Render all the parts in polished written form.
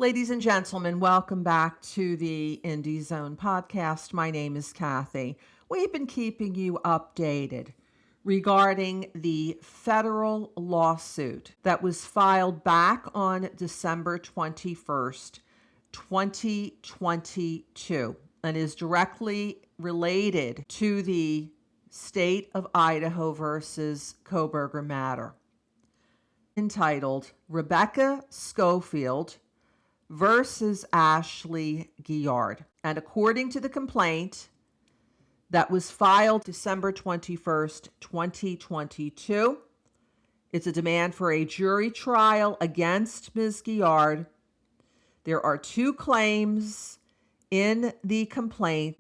Ladies and gentlemen, welcome back to the Indie Zone podcast. My name is Kathy. We've been keeping you updated regarding the federal lawsuit that was filed back on December 21st, 2022, and is directly related to the state of Idaho versus Kohberger matter, entitled Rebecca Scofield versus Ashley Guillard. And according to the complaint that was filed December 21st, 2022, it's a demand for a jury trial against Ms. Guillard. There are two claims in the complaint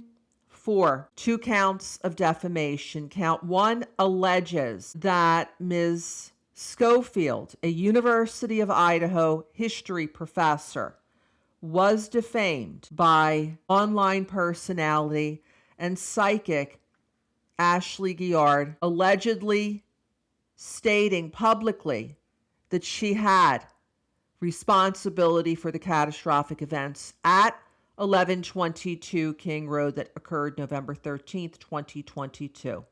for 2 counts of defamation. Count 1 alleges that Ms. Schofield, a University of Idaho history professor, was defamed by online personality and psychic Ashley Guillard, allegedly stating publicly that she had responsibility for the catastrophic events at 1122 King Road that occurred November 13th, 2022.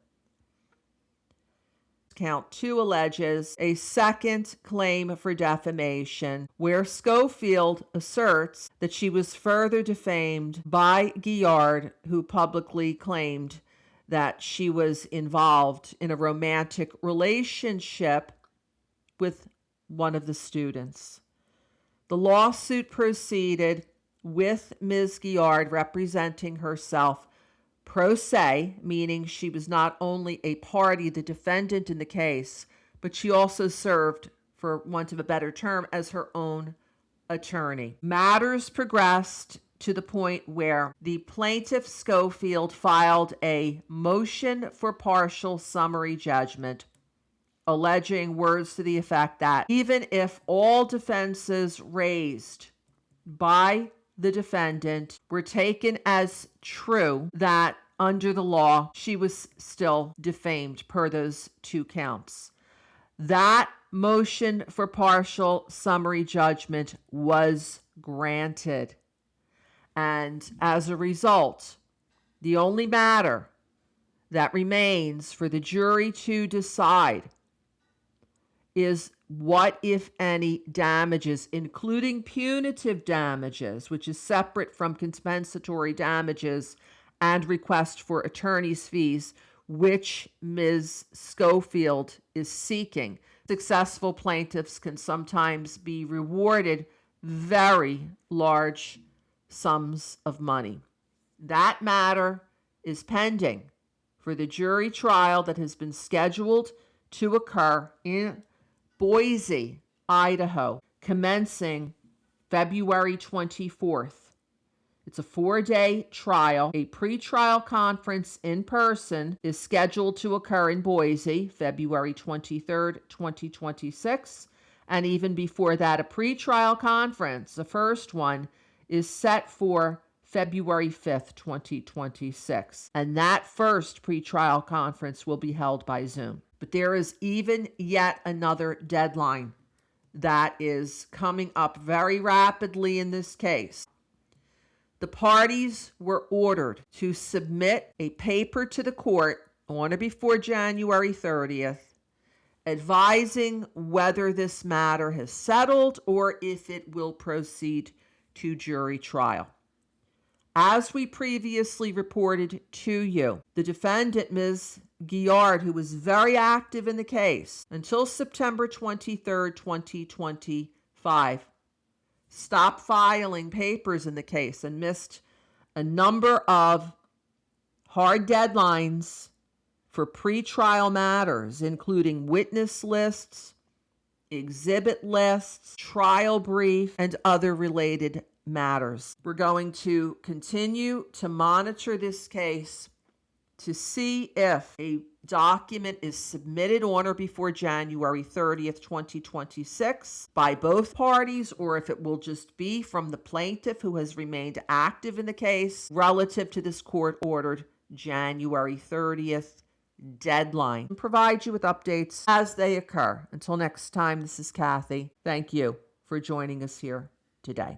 Count 2 alleges a second claim for defamation, where Schofield asserts that she was further defamed by Guillard, who publicly claimed that she was involved in a romantic relationship with one of the students. The lawsuit proceeded with Ms. Guillard representing herself pro se, meaning she was not only a party, the defendant in the case, but she also served, for want of a better term, as her own attorney. Matters progressed to the point where the plaintiff Schofield filed a motion for partial summary judgment, alleging words to the effect that even if all defenses raised by the defendant were taken as true, that under the law, she was still defamed per those 2 counts. That motion for partial summary judgment was granted. And as a result, the only matter that remains for the jury to decide is what, if any, damages, including punitive damages, which is separate from compensatory damages and request for attorney's fees, which Ms. Schofield is seeking. Successful plaintiffs can sometimes be rewarded very large sums of money. That matter is pending for the jury trial that has been scheduled to occur in Boise, Idaho, commencing February 24th. It's a 4-day trial. A pretrial conference in person is scheduled to occur in Boise, February 23rd, 2026. And even before that, a pretrial conference, the first one, is set for February 5th, 2026. And that first pretrial conference will be held by Zoom. But there is even yet another deadline that is coming up very rapidly in this case. The parties were ordered to submit a paper to the court on or before January 30th, advising whether this matter has settled or if it will proceed to jury trial. As we previously reported to you, the defendant, Ms. Guillard, who was very active in the case until September 23rd, 2025, stopped filing papers in the case and missed a number of hard deadlines for pretrial matters, including witness lists, exhibit lists, trial brief, and other related matters. We're going to continue to monitor this case to see if a document is submitted on or before January 30th, 2026 by both parties, or if it will just be from the plaintiff who has remained active in the case relative to this court-ordered January 30th deadline. And provide you with updates as they occur. Until next time, this is Kathy. Thank you for joining us here today.